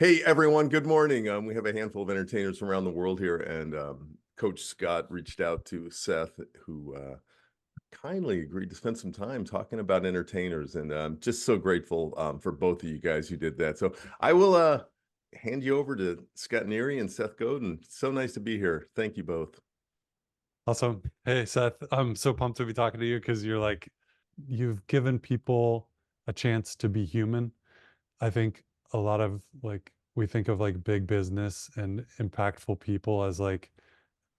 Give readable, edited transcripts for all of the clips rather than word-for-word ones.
Hey everyone, good morning. We have a handful of entertainers from around the world here, and Coach Scott reached out to Seth, who kindly agreed to spend some time talking about entertainers, and I'm just so grateful for both of you guys who did that. So I will hand you over to Scott Neary and Seth Godin. So nice to be here. Thank you both. Awesome. Hey, Seth, I'm so pumped to be talking to you because you've given people a chance to be human. I think a lot of we think of like big business and impactful people as like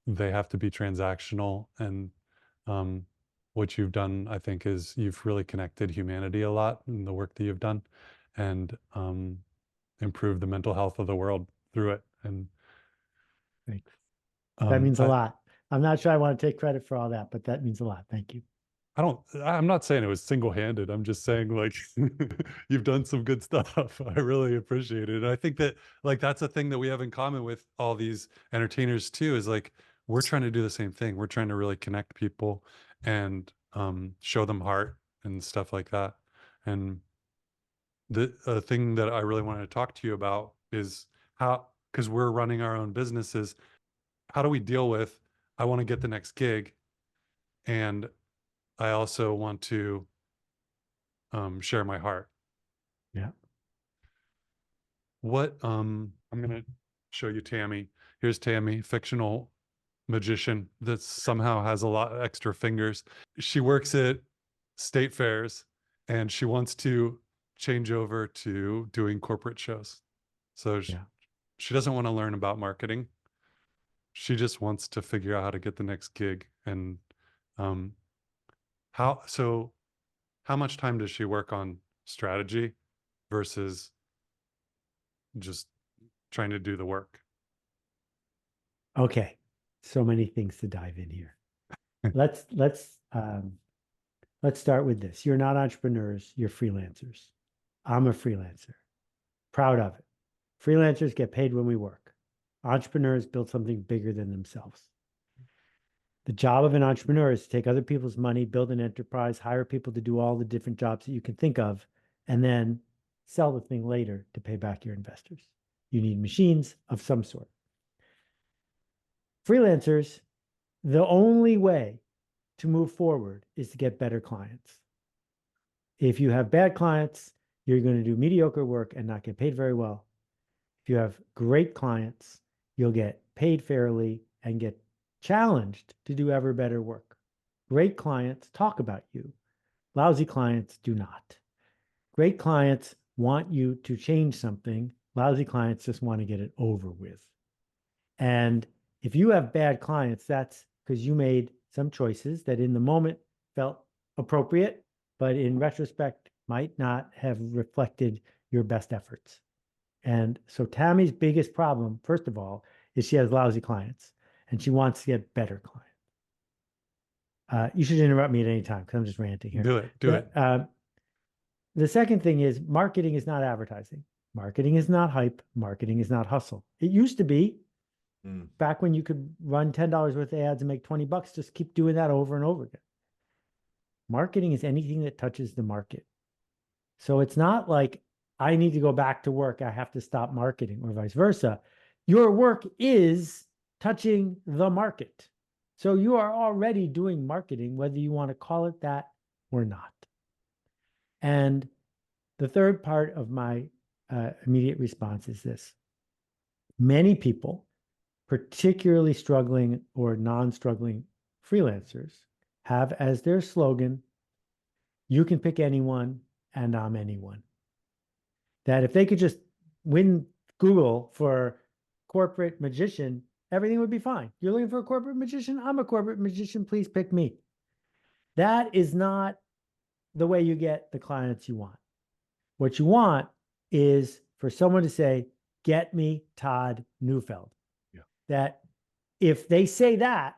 they have to be transactional. And um, what you've done, I think, is you've really connected humanity a lot in the work that you've done and improved the mental health of the world through it. And Thanks. That means a I, lot. I'm not sure I want to take credit for all that, but that means a lot. Thank you. I'm not saying it was single-handed. I'm just saying like you've done some good stuff. I really appreciate it. And I think that like that's a thing that we have in common with all these entertainers too, is like we're trying to do the same thing. We're trying to really connect people and show them heart and stuff like that. And the thing that I really wanted to talk to you about is how, because we're running our own businesses, how do we deal with, I want to get the next gig and I also want to share my heart. Yeah. I'm gonna show you Tammy. Here's Tammy, fictional magician that somehow has a lot of extra fingers. She works at state fairs and she wants to change over to doing corporate shows. So Yeah. she doesn't want to learn about marketing. She just wants to figure out how to get the next gig. And um, so how much time does she work on strategy versus just trying to do the work? Okay. So many things to dive in here. Let's start with this. You're not entrepreneurs, you're freelancers. I'm a freelancer. Proud of it. Freelancers get paid when we work. Entrepreneurs build something bigger than themselves. The job of an entrepreneur is to take other people's money, build an enterprise, hire people to do all the different jobs that you can think of, and then sell the thing later to pay back your investors. You need machines of some sort. Freelancers, the only way to move forward is to get better clients. If you have bad clients, you're going to do mediocre work and not get paid very well. If you have great clients, you'll get paid fairly and get challenged to do ever better work. Great clients talk about you. Lousy clients do not. Great clients want you to change something. Lousy clients just want to get it over with. And if you have bad clients, that's because you made some choices that in the moment felt appropriate, but in retrospect might not have reflected your best efforts. And so Tammy's biggest problem, first of all, is she has lousy clients and she wants to get better clients. You should interrupt me at any time because I'm just ranting here. Do it. The second thing is marketing is not advertising. Marketing is not hype. Marketing is not hustle. It used to be back when you could run $10 worth of ads and make $20, just keep doing that over and over again. Marketing is anything that touches the market. So it's not like I need to go back to work, I have to stop marketing, or vice versa. Your work is touching the market. So you are already doing marketing, whether you want to call it that or not. And the third part of my immediate response is this. Many people, particularly struggling or non-struggling freelancers, have as their slogan, you can pick anyone and I'm anyone. That if they could just win Google for corporate magician, everything would be fine. You're looking for a corporate magician? I'm a corporate magician. Please pick me. That is not the way you get the clients you want. What you want is for someone to say, get me Todd Neufeld. Yeah. That if they say that,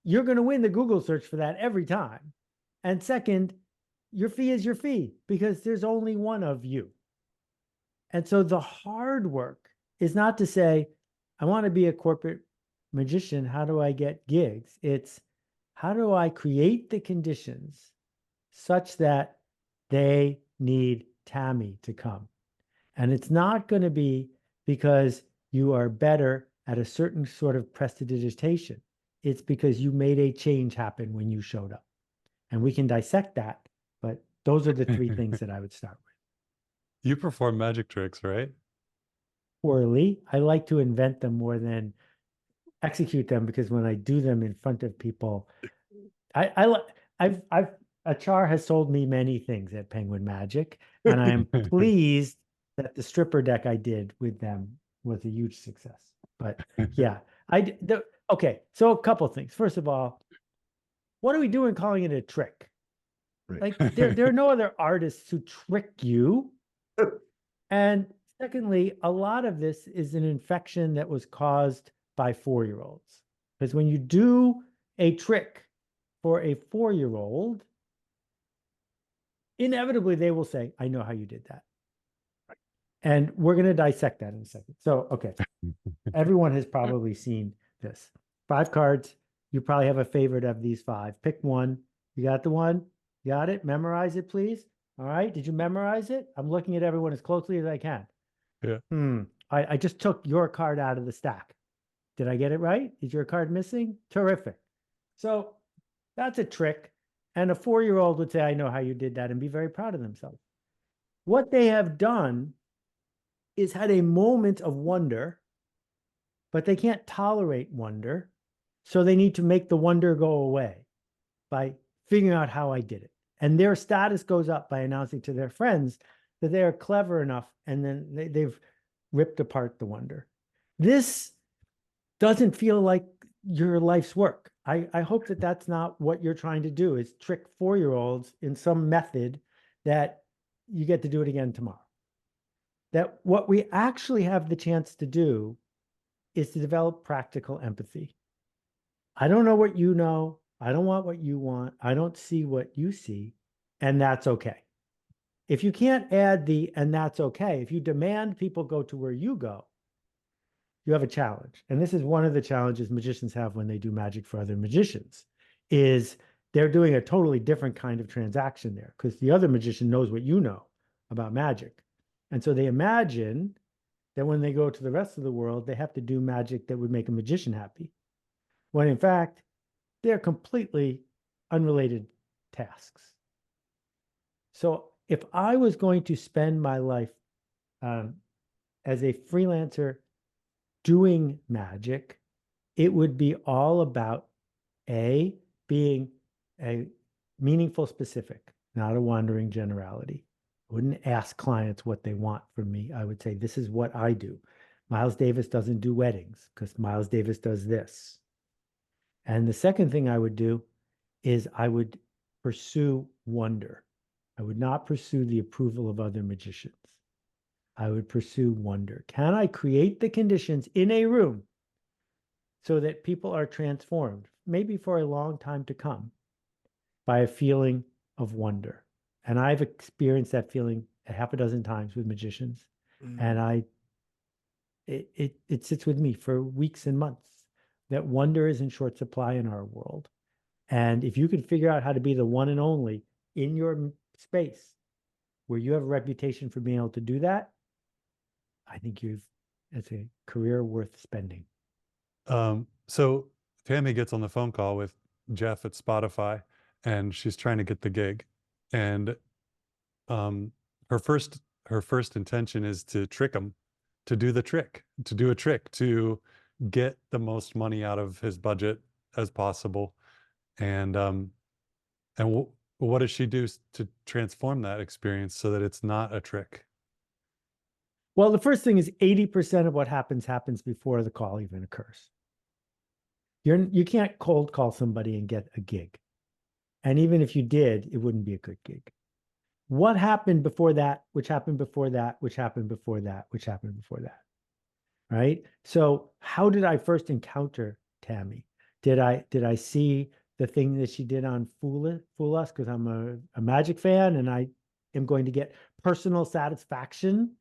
you're going to win the Google search for that every time. And second, your fee is your fee because there's only one of you. And so the hard work is not to say, I want to be a corporate magician. How do I get gigs? It's how do I create the conditions such that they need Tammy to come? And it's not going to be because you are better at a certain sort of prestidigitation. It's because you made a change happen when you showed up. And we can dissect that, but those are the three things that I would start with. You perform magic tricks, right? Poorly. I like to invent them more than execute them, because when I do them in front of people, Achar has sold me many things at Penguin Magic, and I am pleased that the stripper deck I did with them was a huge success. But yeah, okay. So a couple of things. First of all, what are we doing calling it a trick? Right. Like there are no other artists who trick you. And secondly, a lot of this is an infection that was caused by 4-year-olds. Because when you do a trick for a 4-year-old, inevitably they will say, I know how you did that. And we're going to dissect that in a second. So, okay. Everyone has probably seen this. 5 cards. You probably have a favorite of these 5. Pick one. You got the one? You got it? Memorize it, please. All right. Did you memorize it? I'm looking at everyone as closely as I can. Yeah. I just took your card out of the stack. Did I get it right? Is your card missing? Terrific. So that's a trick. And a 4-year-old would say, I know how you did that, and be very proud of themselves. What they have done is had a moment of wonder, but they can't tolerate wonder. So they need to make the wonder go away by figuring out how I did it. And their status goes up by announcing to their friends that they are clever enough, and then they've ripped apart the wonder. This doesn't feel like your life's work. I hope that that's not what you're trying to do, is trick 4-year-olds in some method that you get to do it again tomorrow. That what we actually have the chance to do is to develop practical empathy. I don't know what you know. I don't want what you want. I don't see what you see. And that's okay. If you can't add the, and that's okay, if you demand people go to where you go, you have a challenge. And this is one of the challenges magicians have when they do magic for other magicians, is they're doing a totally different kind of transaction there, because the other magician knows what you know about magic. And so they imagine that when they go to the rest of the world, they have to do magic that would make a magician happy, when in fact, they're completely unrelated tasks. So if I was going to spend my life as a freelancer doing magic, it would be all about being a meaningful specific, not a wandering generality. I wouldn't ask clients what they want from me. I would say, this is what I do. Miles Davis doesn't do weddings because Miles Davis does this. And the second thing I would do is I would pursue wonder. I would not pursue the approval of other magicians. I would pursue wonder. Can I create the conditions in a room so that people are transformed, maybe for a long time to come, by a feeling of wonder? And I've experienced that feeling a half a dozen times with magicians. And it sits with me for weeks and months. That wonder is in short supply in our world. And if you can figure out how to be the one and only in your space where you have a reputation for being able to do that, I think it's a career worth spending. So Tammy gets on the phone call with Jeff at Spotify, and she's trying to get the gig. And her first intention is to trick him, to do a trick, to get the most money out of his budget as possible. And what does she do to transform that experience so that it's not a trick? Well, the first thing is 80% of what happens before the call even occurs. You can't cold call somebody and get a gig. And even if you did, it wouldn't be a good gig. What happened before that, which happened before that, which happened before that, which happened before that, right? So how did I first encounter Tammy? Did I see the thing that she did on Fool Us because I'm a magic fan and I am going to get personal satisfaction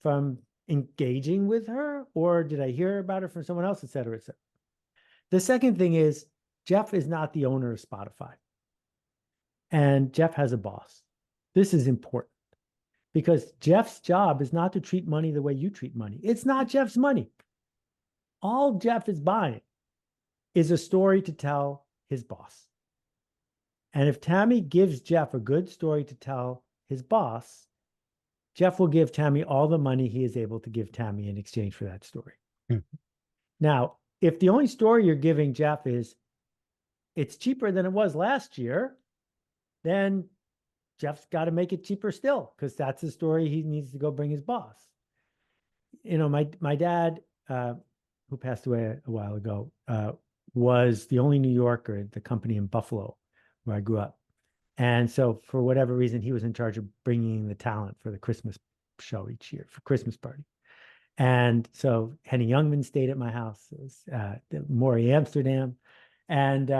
from engaging with her? Or did I hear about her from someone else, et cetera, et cetera? The second thing is Jeff is not the owner of Spotify. And Jeff has a boss. This is important. because Jeff's job is not to treat money the way you treat money. It's not Jeff's money. All Jeff is buying is a story to tell his boss. And if Tammy gives Jeff a good story to tell his boss, Jeff will give Tammy all the money he is able to give Tammy in exchange for that story. Now, if the only story you're giving Jeff is it's cheaper than it was last year, then Jeff's got to make it cheaper still, because that's the story he needs to go bring his boss. You know, my dad, who passed away a while ago, was the only New Yorker at the company in Buffalo where I grew up. And so for whatever reason, he was in charge of bringing the talent for the Christmas show each year, for Christmas party. And so Henny Youngman stayed at my house. It was Maury Amsterdam. And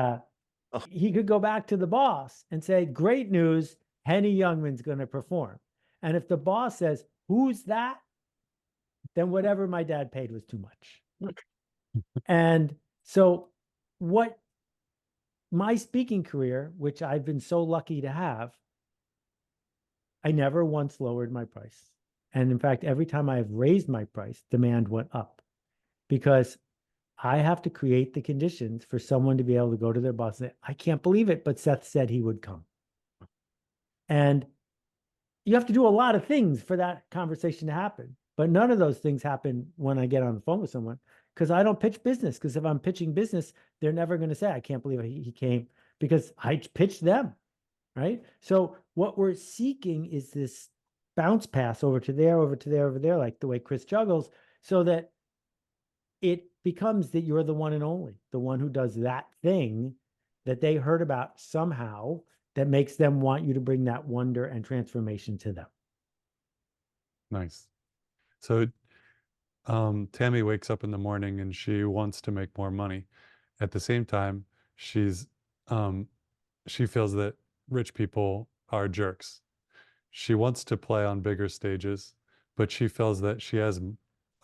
he could go back to the boss and say, great news, Henny Youngman's going to perform. And if the boss says, who's that? Then whatever my dad paid was too much. And so what my speaking career, which I've been so lucky to have, I never once lowered my price. And in fact, every time I've raised my price, demand went up, because I have to create the conditions for someone to be able to go to their boss and say, I can't believe it, but Seth said he would come. And you have to do a lot of things for that conversation to happen. But none of those things happen when I get on the phone with someone, because I don't pitch business. Because if I'm pitching business, they're never going to say, I can't believe he came, because I pitched them, right? So what we're seeking is this bounce pass over to there, over to there, over there, like the way Chris juggles, so that it becomes that you're the one and only, the one who does that thing that they heard about somehow that makes them want you to bring that wonder and transformation to them. Nice. So Tammy wakes up in the morning and she wants to make more money. At the same time, she feels that rich people are jerks. She wants to play on bigger stages, but she feels that she has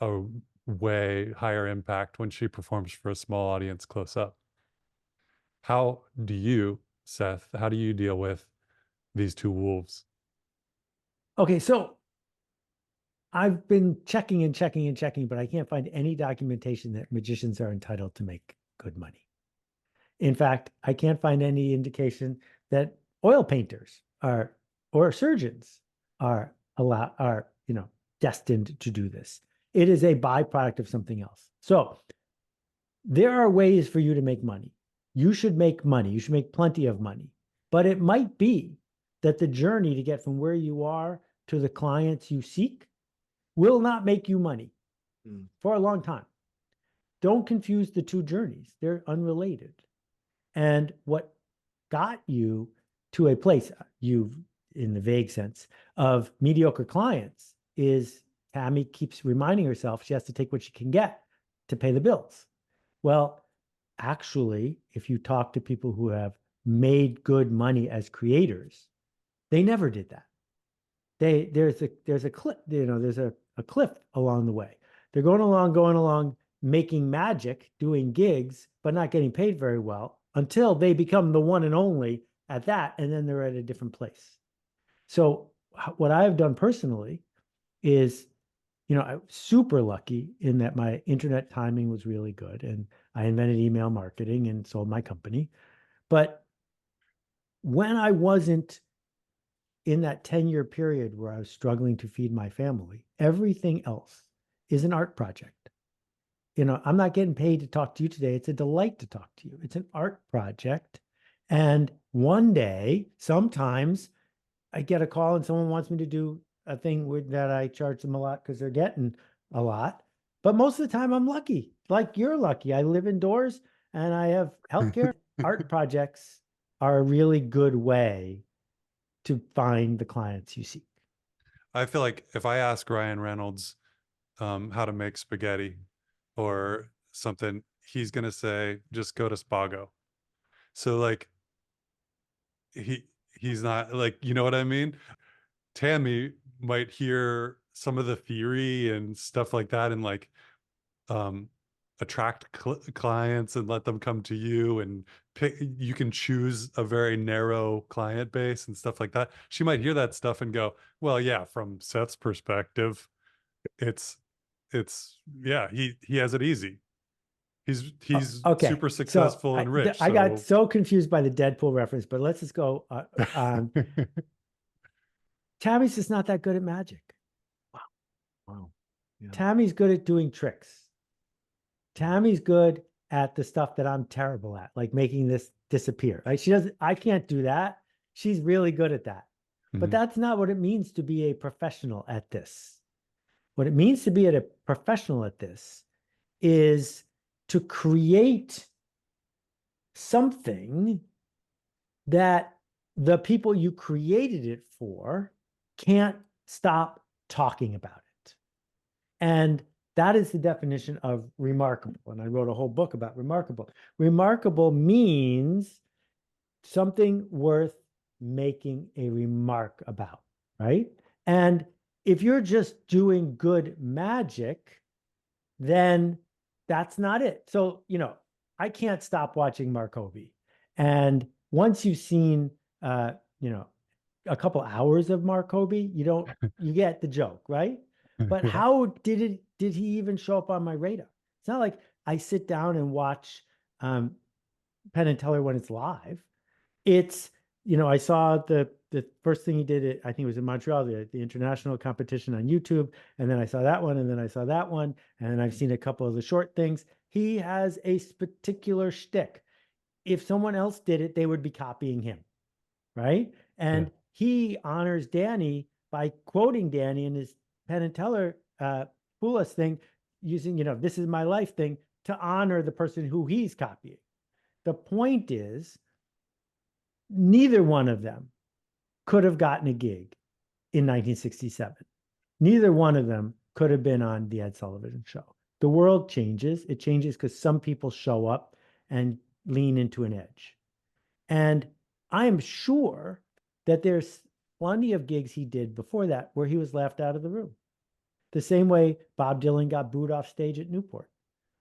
a way higher impact when she performs for a small audience close up. How do you, Seth, how do you deal with these two wolves? Okay, so I've been checking and checking and checking, but I can't find any documentation that magicians are entitled to make good money. In fact, I can't find any indication that oil painters are, or surgeons are destined to do this. It is a byproduct of something else. So there are ways for you to make money. You should make money. You should make plenty of money. But it might be that the journey to get from where you are to the clients you seek will not make you money for a long time. Don't confuse the two journeys. They're unrelated. And what got you to a place, you in the vague sense, of mediocre clients is Tammy keeps reminding herself she has to take what she can get to pay the bills. Well, actually, if you talk to people who have made good money as creators, they never did that. There's a cliff, there's a cliff along the way. They're going along, making magic, doing gigs, but not getting paid very well until they become the one and only at that, and then they're at a different place. So what I've done personally is, I'm super lucky in that my internet timing was really good, and I invented email marketing and sold my company. But when I wasn't in that 10-year period where I was struggling to feed my family, everything else is an art project. I'm not getting paid to talk to you today. It's a delight to talk to you. It's an art project. And one day, sometimes I get a call and someone wants me to do a thing that I charge them a lot because they're getting a lot. But most of the time I'm lucky, like you're lucky. I live indoors and I have healthcare. Art projects are a really good way to find the clients you seek. I feel like if I ask Ryan Reynolds how to make spaghetti or something, he's going to say, just go to Spago. So like, he's not like, you know what I mean? Tammy might hear some of the theory and stuff like that and like attract clients and let them come to you and you can choose a very narrow client base and stuff like that. She might hear that stuff and go, well, yeah, from Seth's perspective, it's yeah, he has it easy. He's Okay, super so successful and rich. I got so confused by the Deadpool reference, but let's just go. Tammy's just not that good at magic. Wow. Yeah. Tammy's good at doing tricks. Tammy's good at the stuff that I'm terrible at, like making this disappear. Like I can't do that. She's really good at that. But that's not what it means to be a professional at this. What it means to be a professional at this is to create something that the people you created it for can't stop talking about it. And that is the definition of remarkable. And I wrote a whole book about remarkable. Remarkable means something worth making a remark about, right? And if you're just doing good magic, then that's not it. So, I can't stop watching Markovi. And once you've seen, a couple hours of Markovi, you get the joke, right? But Yeah. how did he even show up on my radar? It's not like I sit down and watch Penn and Teller when it's live. It's, I saw the first thing he did, I think it was in Montreal, the international competition on YouTube. And then I saw that one, and then I saw that one. And then I've seen a couple of the short things. He has a particular shtick. If someone else did it, they would be copying him, right? And he honors Danny by quoting Danny in his Penn and Teller Fool Us thing, using, this is my life thing to honor the person who he's copying. The point is, neither one of them could have gotten a gig in 1967. Neither one of them could have been on the Ed Sullivan Show. The world changes. It changes because some people show up and lean into an edge. And I am sure that there's plenty of gigs he did before that where he was laughed out of the room. The same way Bob Dylan got booed off stage at Newport.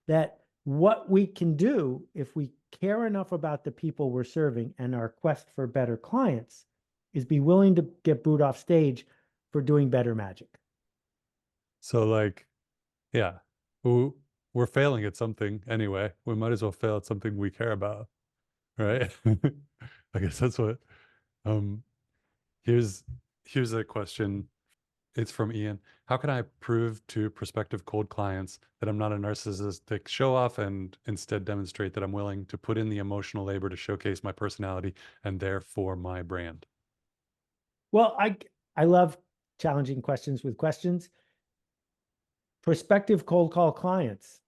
That what we can do if we care enough about the people we're serving and our quest for better clients is be willing to get booed off stage for doing better magic. So yeah, we're failing at something anyway. We might as well fail at something we care about, right? I guess that's what. Here's a question. It's from Ian. How can I prove to prospective cold clients that I'm not a narcissistic show off and instead demonstrate that I'm willing to put in the emotional labor to showcase my personality and therefore my brand? Well, I love challenging questions with questions. Prospective cold call clients,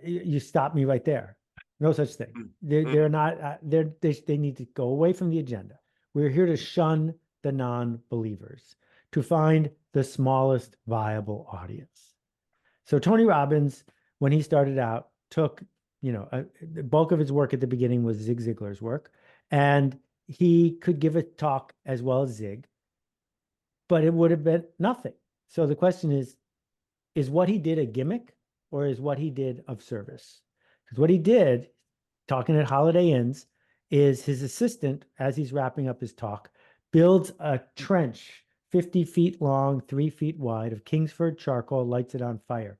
you stop me right there. No such thing. They're not. They need to go away from the agenda. We're here to shun the non-believers, to find the smallest viable audience. So Tony Robbins, when he started out, took, the bulk of his work at the beginning was Zig Ziglar's work, and he could give a talk as well as Zig, but it would have been nothing. So the question is what he did a gimmick, or is what he did of service? Because what he did, talking at Holiday Inns, is his assistant, as he's wrapping up his talk, builds a trench 50 feet long, 3 feet wide of Kingsford charcoal, lights it on fire.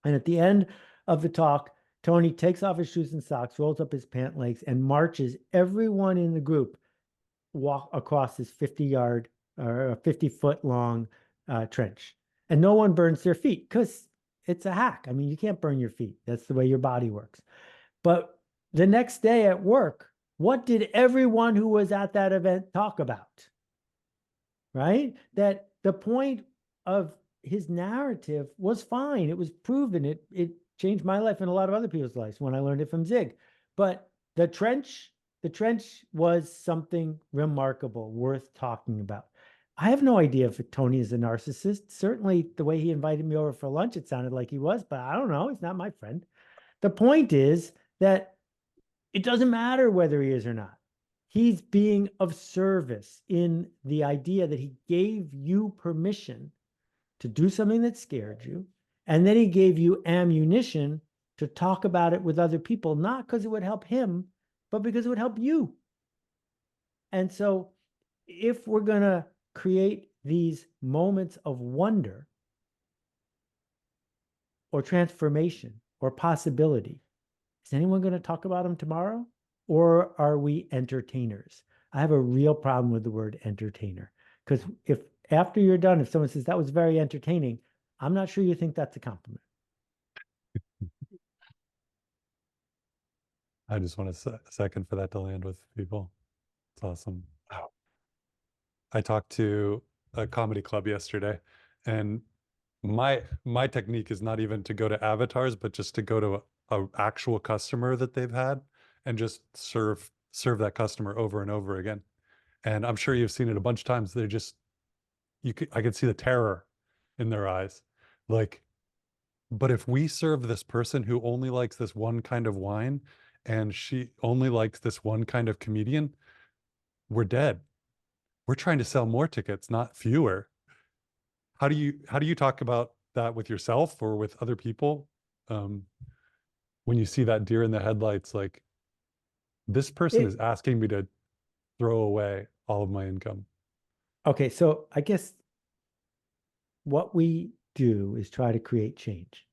And at the end of the talk, Tony takes off his shoes and socks, rolls up his pant legs, and marches everyone in the group walk across this 50-yard or 50-foot long trench. And no one burns their feet because it's a hack. I mean, you can't burn your feet. That's the way your body works. But the next day at work, what did everyone who was at that event talk about? Right? That the point of his narrative was fine. It was proven. It changed my life and a lot of other people's lives when I learned it from Zig. But the trench was something remarkable, worth talking about. I have no idea if Tony is a narcissist. Certainly the way he invited me over for lunch, it sounded like he was, but I don't know. He's not my friend. The point is that it doesn't matter whether he is or not. He's being of service in the idea that he gave you permission to do something that scared you. And then he gave you ammunition to talk about it with other people, not because it would help him, but because it would help you. And so if we're going to create these moments of wonder or transformation or possibility, is anyone going to talk about them tomorrow? Or are we entertainers? I have a real problem with the word entertainer, because if after you're done, if someone says that was very entertaining, I'm not sure you think that's a compliment. I just want a second for that to land with people. It's awesome. I talked to a comedy club yesterday, and my technique is not even to go to avatars, but just to go to a actual customer that they've had and just serve that customer over and over again. And I'm sure you've seen it a bunch of times. They're just I could see the terror in their eyes. Like, but if we serve this person who only likes this one kind of wine and she only likes this one kind of comedian, we're dead. We're trying to sell more tickets, not fewer. How do you talk about that with yourself or with other people? When you see that deer in the headlights, like, this person is asking me to throw away all of my income. Okay, so I guess what we do is try to create change.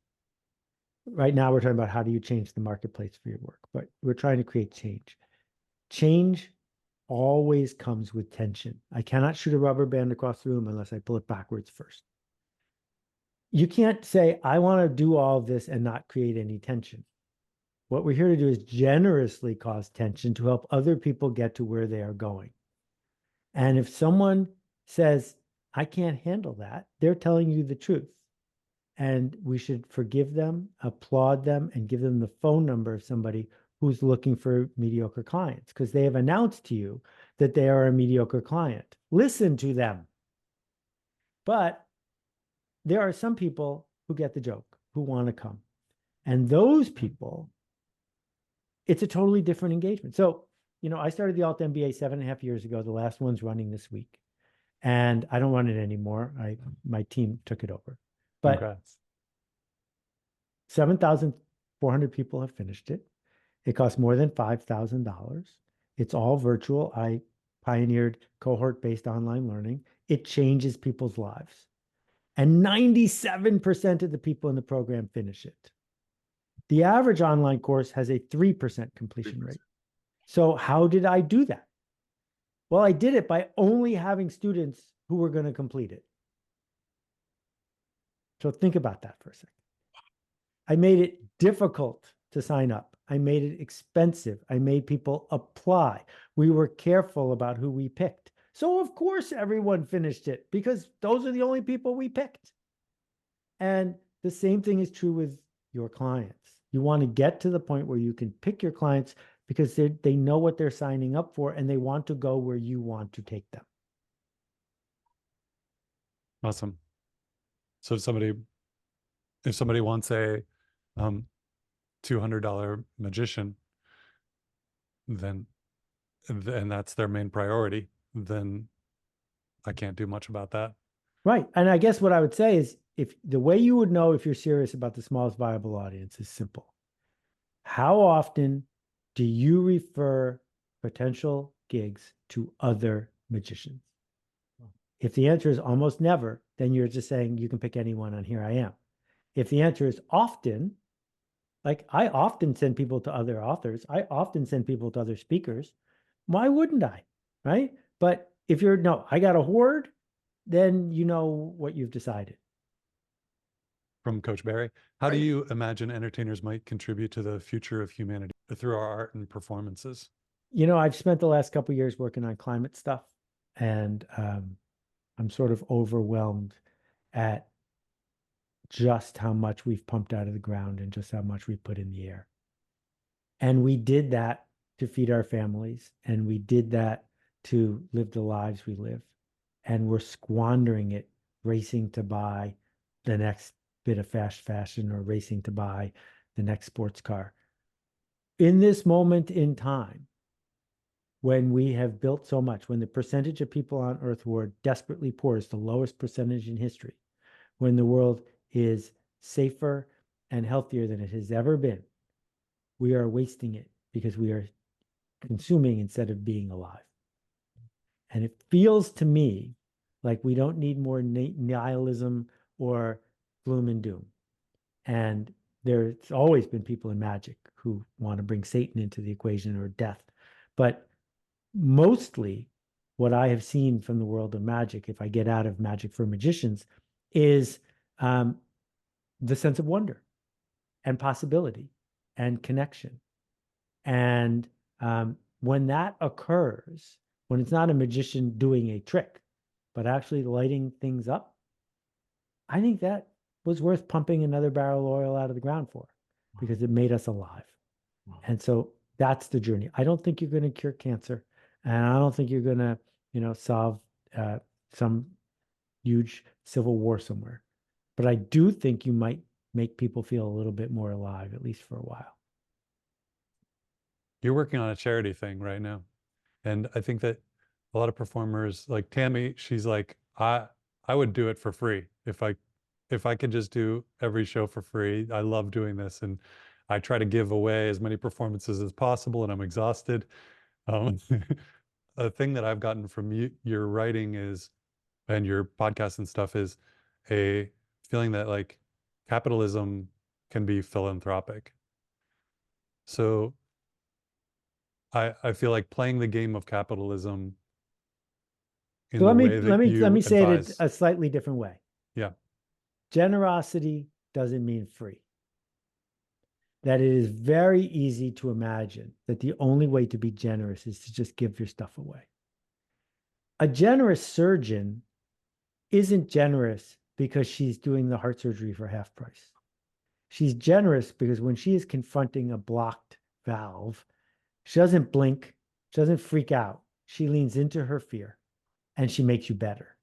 Right now, we're talking about how do you change the marketplace for your work, but we're trying to create change. Change always comes with tension. I cannot shoot a rubber band across the room unless I pull it backwards first. You can't say, I want to do all of this and not create any tension. What we're here to do is generously cause tension to help other people get to where they are going. And if someone says, I can't handle that, they're telling you the truth. And we should forgive them, applaud them, and give them the phone number of somebody who's looking for mediocre clients, because they have announced to you that they are a mediocre client. Listen to them. But there are some people who get the joke, who want to come. And those people, it's a totally different engagement. So, I started the Alt MBA 7.5 years ago. The last one's running this week. And I don't run it anymore. My team took it over. But Congrats. 7,400 people have finished it. It costs more than $5,000. It's all virtual. I pioneered cohort-based online learning. It changes people's lives. And 97% of the people in the program finish it. The average online course has a 3% completion 3%. rate. So how did I do that? Well, I did it by only having students who were going to complete it. So think about that for a second. I made it difficult to sign up. I made it expensive. I made people apply. We were careful about who we picked. So of course everyone finished it, because those are the only people we picked. And the same thing is true with your clients. You want to get to the point where you can pick your clients because they know what they're signing up for and they want to go where you want to take them. Awesome. So if somebody wants a $200 magician, then that's their main priority, then I can't do much about that. Right. And I guess what I would say is, if the way you would know if you're serious about the smallest viable audience is simple. How often do you refer potential gigs to other magicians? If the answer is almost never, then you're just saying you can pick anyone and here I am. If the answer is often, like I often send people to other authors, I often send people to other speakers. Why wouldn't I? Right? But if you're, no, I got a horde, then you know what you've decided. From Coach Barry, how do you imagine entertainers might contribute to the future of humanity through our art and performances? I've spent the last couple of years working on climate stuff, and I'm sort of overwhelmed at just how much we've pumped out of the ground and just how much we put in the air. And we did that to feed our families, and we did that to live the lives we live. And we're squandering it racing to buy the next bit of fast fashion or racing to buy the next sports car. In this moment in time, when we have built so much, when the percentage of people on earth who are desperately poor is the lowest percentage in history, when the world is safer and healthier than it has ever been, we are wasting it because we are consuming instead of being alive. And it feels to me like we don't need more nihilism or gloom and doom. And there's always been people in magic who want to bring Satan into the equation or death. But mostly what I have seen from the world of magic, if I get out of magic for magicians, is the sense of wonder and possibility and connection. And when that occurs, when it's not a magician doing a trick, but actually lighting things up, I think that was worth pumping another barrel of oil out of the ground for, because it made us alive. And so that's the journey. I don't think you're going to cure cancer, and I don't think you're going to, solve some huge civil war somewhere. But I do think you might make people feel a little bit more alive, at least for a while. You're working on a charity thing right now. And I think that a lot of performers, like Tammy, she's like, I would do it for free if I could just do every show for free. I love doing this, and I try to give away as many performances as possible, and I'm exhausted. A thing that I've gotten from your writing is, and your podcast and stuff, is a feeling that like capitalism can be philanthropic. So I feel like playing the game of capitalism in So the let way that you me say it advise. a slightly different way. Yeah. Generosity doesn't mean free. That it is very easy to imagine that the only way to be generous is to just give your stuff away. A generous surgeon isn't generous because she's doing the heart surgery for half price. She's generous because when she is confronting a blocked valve, she doesn't blink, she doesn't freak out. She leans into her fear and she makes you better.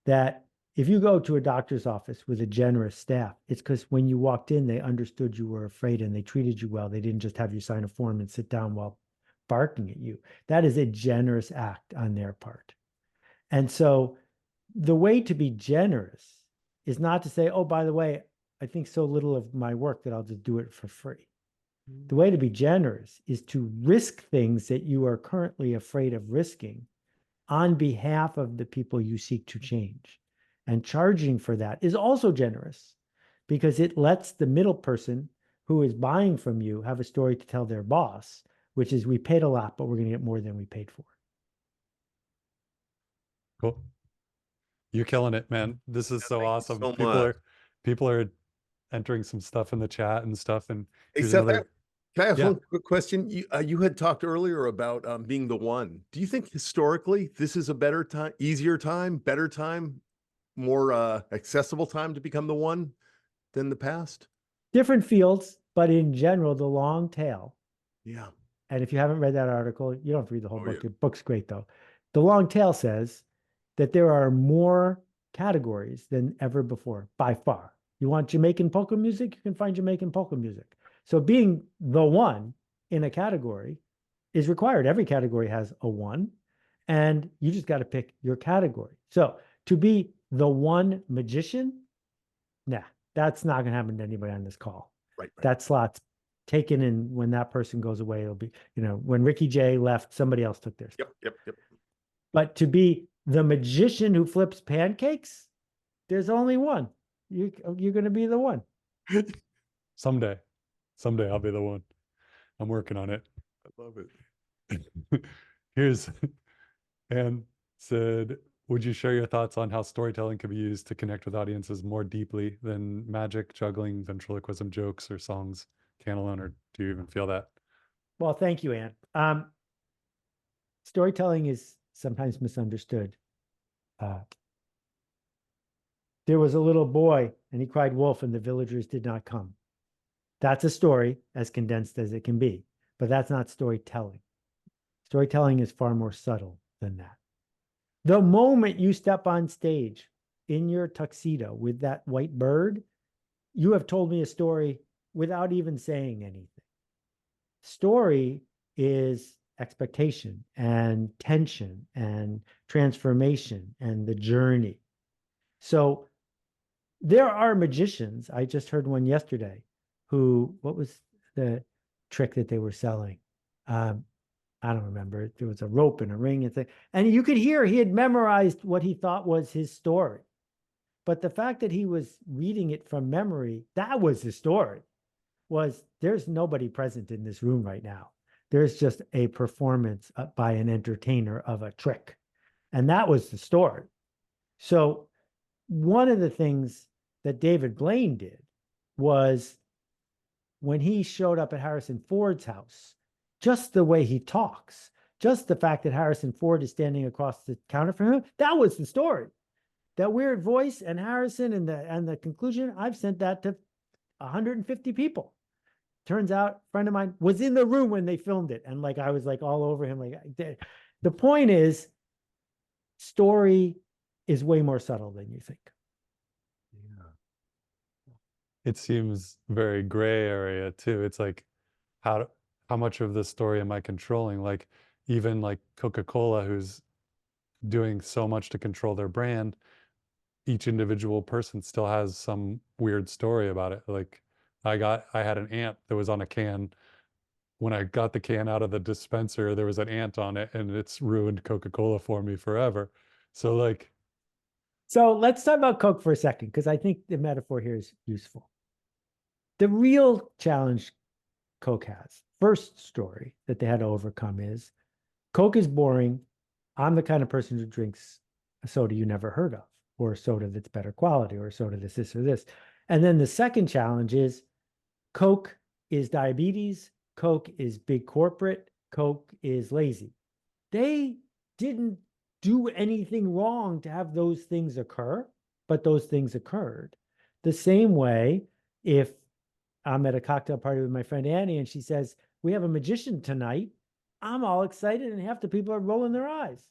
That if you go to a doctor's office with a generous staff, it's because when you walked in, they understood you were afraid and they treated you well. They didn't just have you sign a form and sit down while barking at you. That is a generous act on their part. And so the way to be generous is not to say, oh, by the way, I think so little of my work that I'll just do it for free. The way to be generous is to risk things that you are currently afraid of risking on behalf of the people you seek to change. And charging for that is also generous because it lets the middle person who is buying from you have a story to tell their boss, which is, we paid a lot, but we're going to get more than we paid for. Cool. You're killing it, man. This is so Thank you awesome. so much. People are entering some stuff in the chat and stuff. And Hey, here's Seth, another. can I ask Yeah. one quick question? You had talked earlier about being the one. Do you think historically this is a better time, easier time, better time, more accessible time to become the one than the past? Different fields, but in general, the long tail. Yeah. And if you haven't read that article, you don't have to read the whole Oh, book. yeah. The book's great, though. The long tail says that there are more categories than ever before, by far. You want Jamaican polka music? You can find Jamaican polka music. So being the one in a category is required. Every category has a one, and you just got to pick your category. So to be the one magician, nah, that's not going to happen to anybody on this call. Right. That slot's taken, and when that person goes away, it'll be, when Ricky Jay left, somebody else took their spot. Yep. But to be the magician who flips pancakes, there's only one. You're going to be the one. Someday I'll be the one. I'm working on it. I love it. Here's Anne said, would you share your thoughts on how storytelling can be used to connect with audiences more deeply than magic, juggling, ventriloquism, jokes, or songs can alone? Or do you even feel that? Well, thank you, Anne. Storytelling is sometimes misunderstood. There was a little boy and he cried wolf and the villagers did not come. That's a story as condensed as it can be, but that's not storytelling. Storytelling is far more subtle than that. The moment you step on stage in your tuxedo with that white bird, you have told me a story without even saying anything. Story is expectation and tension and transformation and the journey. So there are magicians. I just heard one yesterday who, what was the trick that they were selling? I don't remember. There was a rope and a ring and thing. And you could hear he had memorized what he thought was his story. But the fact that he was reading it from memory, that was the story, was there's nobody present in this room right now. There's just a performance by an entertainer of a trick. And that was the story. So one of the things that David Blaine did was when he showed up at Harrison Ford's house, just the way he talks, just the fact that Harrison Ford is standing across the counter from him, that was the story. That weird voice and Harrison and the conclusion, I've sent that to 150 people. Turns out a friend of mine was in the room when they filmed it. And like, I was like all over him. Like, the point is, story is way more subtle than you think. It seems very gray area too. It's like, how much of the story am I controlling? Like, even like Coca-Cola, who's doing so much to control their brand, each individual person still has some weird story about it. Like, I had an ant that was on a can. When I got the can out of the dispenser, there was an ant on it, and it's ruined Coca-Cola for me forever. So like, so let's talk about Coke for a second, because I think the metaphor here is useful. The real challenge Coke has, first story that they had to overcome, is Coke is boring. I'm the kind of person who drinks a soda you never heard of, or a soda that's better quality, or a soda that's this or this. And then the second challenge is Coke is diabetes, Coke is big corporate, Coke is lazy. They didn't do anything wrong to have those things occur, but those things occurred. The same way, if I'm at a cocktail party with my friend Annie and she says, we have a magician tonight, I'm all excited and half the people are rolling their eyes.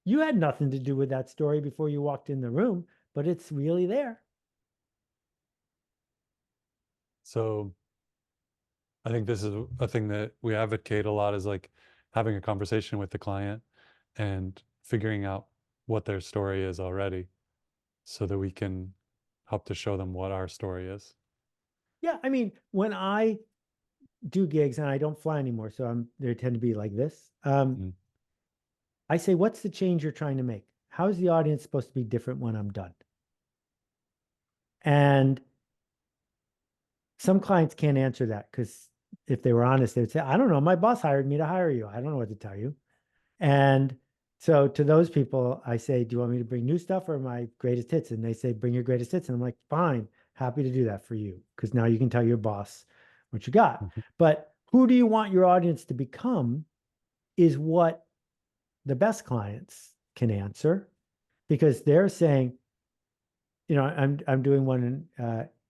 You had nothing to do with that story before you walked in the room, but it's really there. so I think this is a thing that we advocate a lot, is like having a conversation with the client and figuring out what their story is already, so that we can help to show them what our story is. Yeah, I mean, when I do gigs and I don't fly anymore, so they tend to be like this. I say, what's the change you're trying to make? How is the audience supposed to be different when I'm done? And some clients can't answer that, because if they were honest, they would say, I don't know, my boss hired me to hire you. I don't know what to tell you. And so to those people, I say, do you want me to bring new stuff or my greatest hits? And they say, bring your greatest hits. And I'm like, fine, happy to do that for you, because now you can tell your boss what you got. But who do you want your audience to become is what the best clients can answer, because they're saying, you know, I'm doing one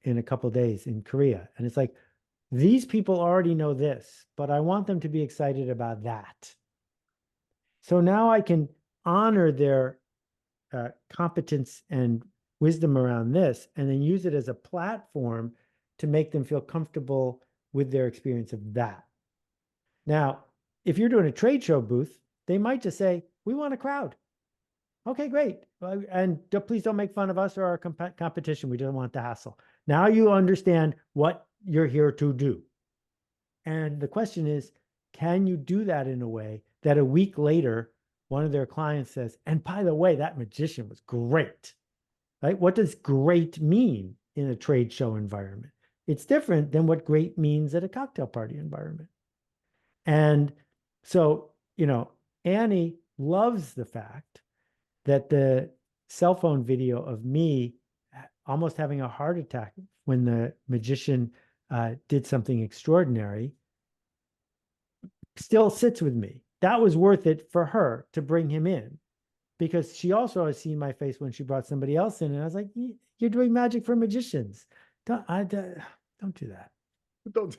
in a couple of days in Korea, and it's like, these people already know this, but I want them to be excited about that. So now I can honor their competence and wisdom around this, and then use it as a platform to make them feel comfortable with their experience of that. Now, if you're doing a trade show booth, they might just say, we want a crowd. Okay, great. And please don't make fun of us or our competition. We don't want the hassle. Now you understand what you're here to do. And the question is, can you do that in a way that a week later, one of their clients says, and by the way, that magician was great, right? What does great mean in a trade show environment? It's different than what great means at a cocktail party environment. And so, you know, Annie loves the fact that the cell phone video of me almost having a heart attack when the magician did something extraordinary still sits with me. That was worth it for her to bring him in, because she also has seen my face when she brought somebody else in, and I was like, you're doing magic for magicians. Don't do that. Don't.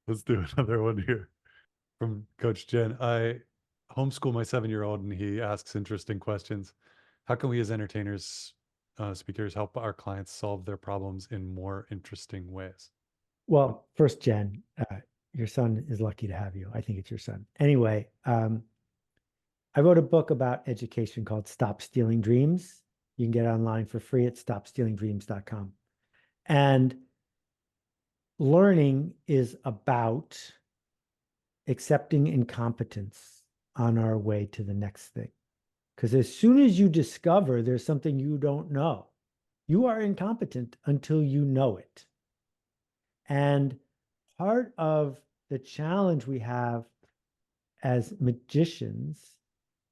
Let's do another one here from Coach Jen. I homeschool my 7-year-old, and he asks interesting questions. How can we as entertainers, speakers, help our clients solve their problems in more interesting ways? Well, first, Jen, your son is lucky to have you. I think it's your son. Anyway, I wrote a book about education called Stop Stealing Dreams. You can get it online for free at stopstealingdreams.com. And learning is about accepting incompetence on our way to the next thing. Because as soon as you discover there's something you don't know, you are incompetent until you know it. And part of the challenge we have as magicians,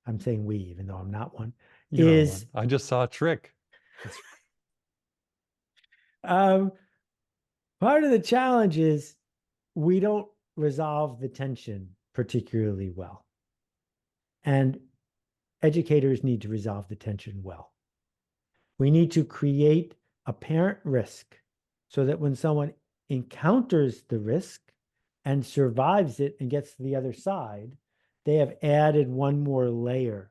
I'm saying we, even though I'm not one, is I just saw a trick. part of the challenge is we don't resolve the tension particularly well. And educators need to resolve the tension well. We need to create apparent risk so that when someone encounters the risk and survives it and gets to the other side, they have added one more layer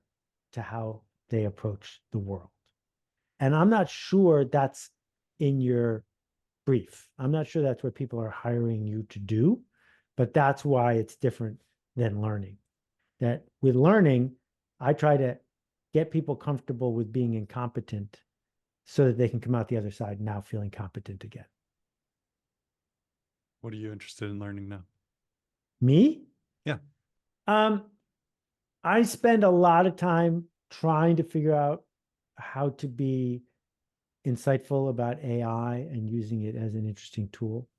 to how they approach the world. And I'm not sure that's in your brief. I'm not sure that's what people are hiring you to do, but that's why it's different than learning. That with learning, I try to get people comfortable with being incompetent so that they can come out the other side now feeling competent again. What are you interested in learning now? Me? Yeah. I spend a lot of time trying to figure out how to be insightful about AI and using it as an interesting tool.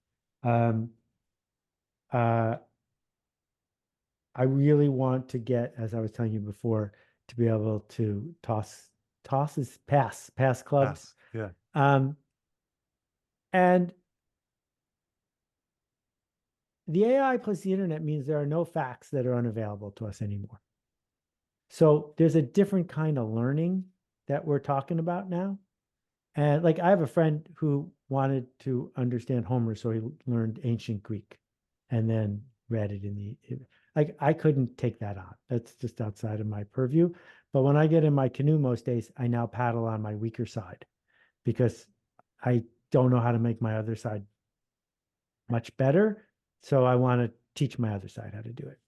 I really want to get, as I was telling you before, to be able to pass clubs. Yeah. And the AI plus the internet means there are no facts that are unavailable to us anymore. So there's a different kind of learning that we're talking about now. And like I have a friend who wanted to understand Homer, so he learned ancient Greek and then read it in the, like I couldn't take that on. That's just outside of my purview. But when I get in my canoe most days, I now paddle on my weaker side because I don't know how to make my other side much better. So I want to teach my other side how to do it.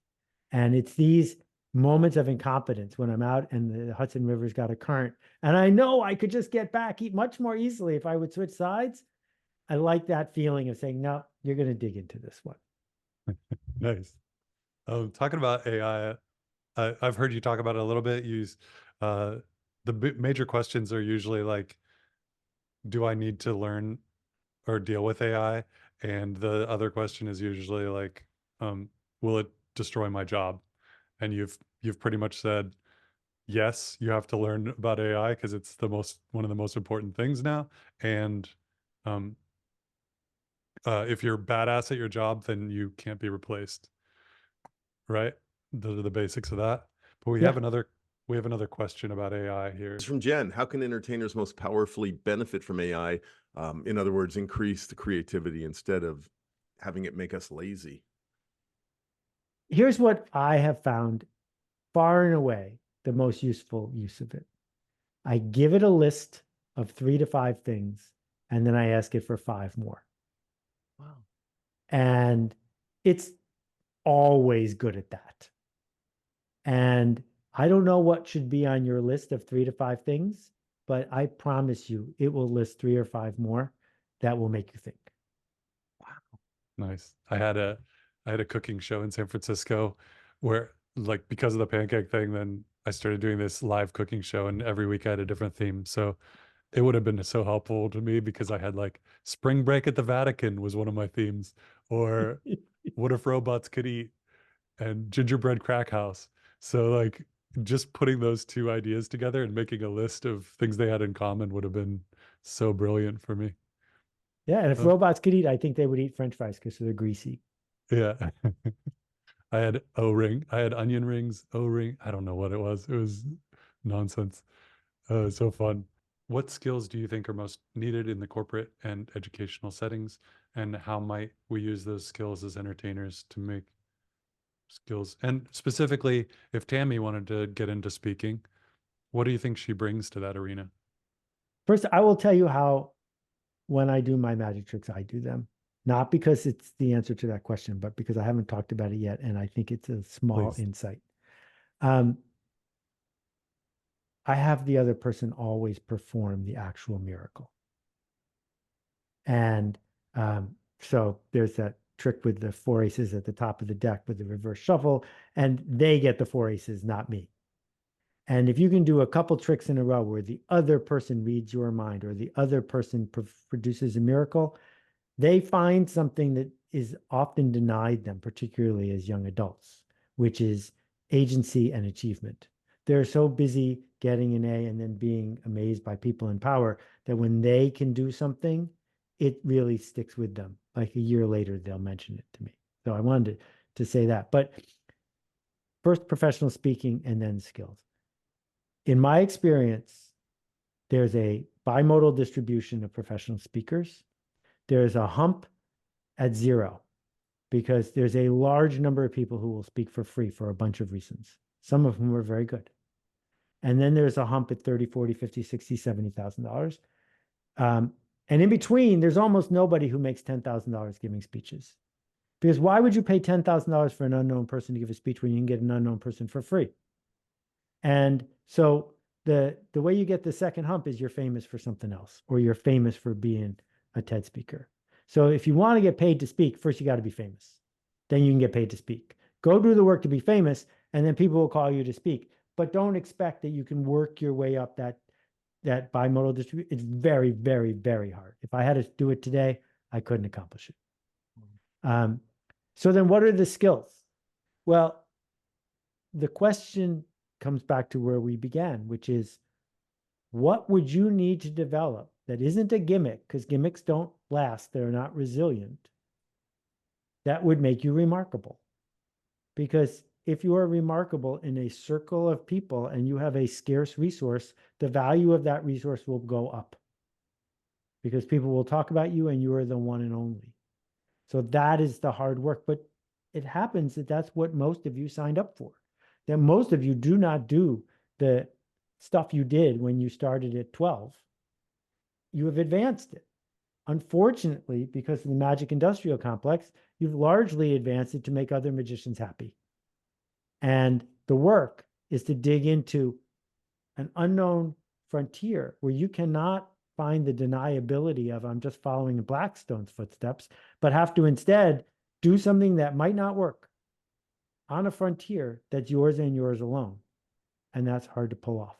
And it's these moments of incompetence when I'm out and the Hudson River's got a current and I know I could just get back much more easily if I would switch sides. I like that feeling of saying, no, you're going to dig into this one. Nice. Talking about AI, I've heard you talk about it a little bit. The major questions are usually like, do I need to learn or deal with AI? And the other question is usually like, will it destroy my job? And you've pretty much said, yes, you have to learn about AI because it's one of the most important things now. And if you're badass at your job, then you can't be replaced. Right? Those are the basics of that. But we have another question about AI here. It's from Jen. How can entertainers most powerfully benefit from AI? In other words, increase the creativity instead of having it make us lazy. Here's what I have found far and away the most useful use of it. I give it a list of 3 to 5 things, and then I ask it for 5 more. Wow. And it's always good at that. And I don't know what should be on your list of 3 to 5 things, but I promise you it will list 3 or 5 more that will make you think. Wow. Nice. I had a cooking show in San Francisco where, like, because of the pancake thing, then I started doing this live cooking show and every week I had a different theme. So it would have been so helpful to me because I had like spring break at the Vatican was one of my themes, or what if robots could eat, and gingerbread crack house. So like just putting those 2 ideas together and making a list of things they had in common would have been so brilliant for me. Yeah, and if robots could eat, I think they would eat French fries because they're greasy. Yeah. I had O-ring. I had onion rings, O-ring. I don't know what it was. It was nonsense. So fun. What skills do you think are most needed in the corporate and educational settings? And how might we use those skills as entertainers to make skills? And specifically, if Tammy wanted to get into speaking, what do you think she brings to that arena? First, I will tell you how, when I do my magic tricks, I do them. Not because it's the answer to that question, but because I haven't talked about it yet, and I think it's a small insight. I have the other person always perform the actual miracle. And so there's that trick with the 4 aces at the top of the deck with the reverse shuffle, and they get the 4 aces, not me. And if you can do a couple tricks in a row where the other person reads your mind or the other person produces a miracle, they find something that is often denied them, particularly as young adults, which is agency and achievement. They're so busy getting an A and then being amazed by people in power that when they can do something, it really sticks with them. Like a year later, they'll mention it to me. So I wanted to say that. But first, professional speaking and then skills. In my experience, there's a bimodal distribution of professional speakers. There's a hump at 0 because there's a large number of people who will speak for free for a bunch of reasons, some of whom are very good. And then there's a hump at 30, 40, 50, 60, $70,000. And in between, there's almost nobody who makes $10,000 giving speeches. Because why would you pay $10,000 for an unknown person to give a speech when you can get an unknown person for free? And so the way you get the second hump is you're famous for something else, or you're famous for being a TED speaker. So if you want to get paid to speak, first you got to be famous. Then you can get paid to speak. Go do the work to be famous, and then people will call you to speak. But don't expect that you can work your way up that bimodal distribution. It's very, very, very hard. If I had to do it today, I couldn't accomplish it. So then what are the skills? Well, the question comes back to where we began, which is, what would you need to develop that isn't a gimmick, because gimmicks don't last, they're not resilient, that would make you remarkable? Because if you are remarkable in a circle of people and you have a scarce resource, the value of that resource will go up because people will talk about you and you are the one and only. So that is the hard work, but it happens that that's what most of you signed up for. That most of you do not do the stuff you did when you started at 12. You have advanced it. Unfortunately, because of the magic industrial complex, you've largely advanced it to make other magicians happy. And the work is to dig into an unknown frontier where you cannot find the deniability of I'm just following in Blackstone's footsteps, but have to instead do something that might not work on a frontier that's yours and yours alone. And that's hard to pull off.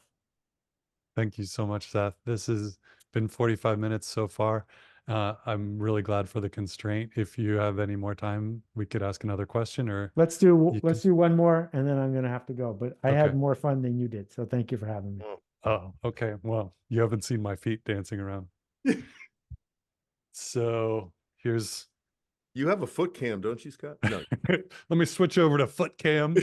Thank you so much, Seth. This has been 45 minutes so far. I'm really glad for the constraint. If you have any more time, we could ask another question, or let's do one more, and then I'm going to have to go. But I had more fun than you did, so thank you for having me. Oh, okay. Well, you haven't seen my feet dancing around. So here's. You have a foot cam, don't you, Scott? No. Let me switch over to foot cam.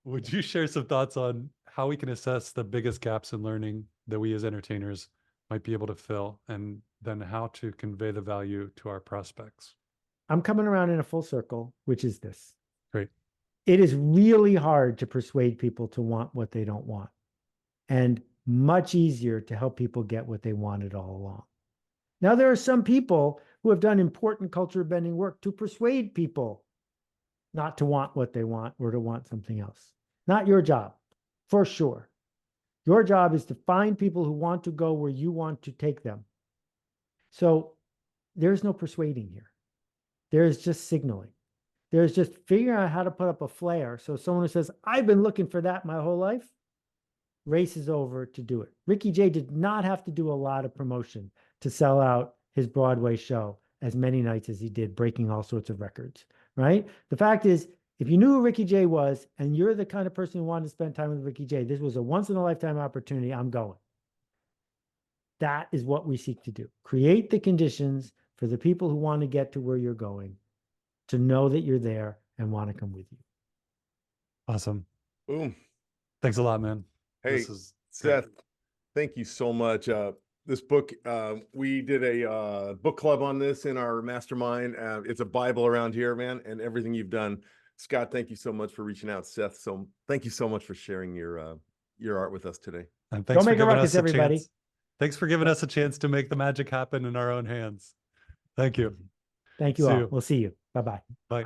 Would you share some thoughts on how we can assess the biggest gaps in learning that we as entertainers might be able to fill, and then how to convey the value to our prospects? I'm coming around in a full circle, which is this. Great. It is really hard to persuade people to want what they don't want, and much easier to help people get what they wanted all along. Now, there are some people who have done important culture bending work to persuade people not to want what they want or to want something else. Not your job, for sure. Your job is to find people who want to go where you want to take them. So there's no persuading here. There's just signaling. There's just figuring out how to put up a flare. So someone who says, I've been looking for that my whole life, races over to do it. Ricky Jay did not have to do a lot of promotion to sell out his Broadway show as many nights as he did, breaking all sorts of records, right? The fact is, if you knew who Ricky Jay was, and you're the kind of person who wanted to spend time with Ricky Jay, this was a once-in-a-lifetime opportunity. I'm going. That is what we seek to do. Create the conditions for the people who want to get to where you're going to know that you're there and want to come with you. Awesome. Boom. Thanks a lot, man. Hey, Seth, thank you so much. This book, we did a book club on this in our mastermind. It's a Bible around here, man, and everything you've done. Scott, thank you so much for reaching out. Seth, so thank you so much for sharing your art with us today. And thanks for giving us a chance. Thanks for giving us a chance to make the magic happen in our own hands. Thank you. Thank you all. We'll see you. Bye-bye. Bye.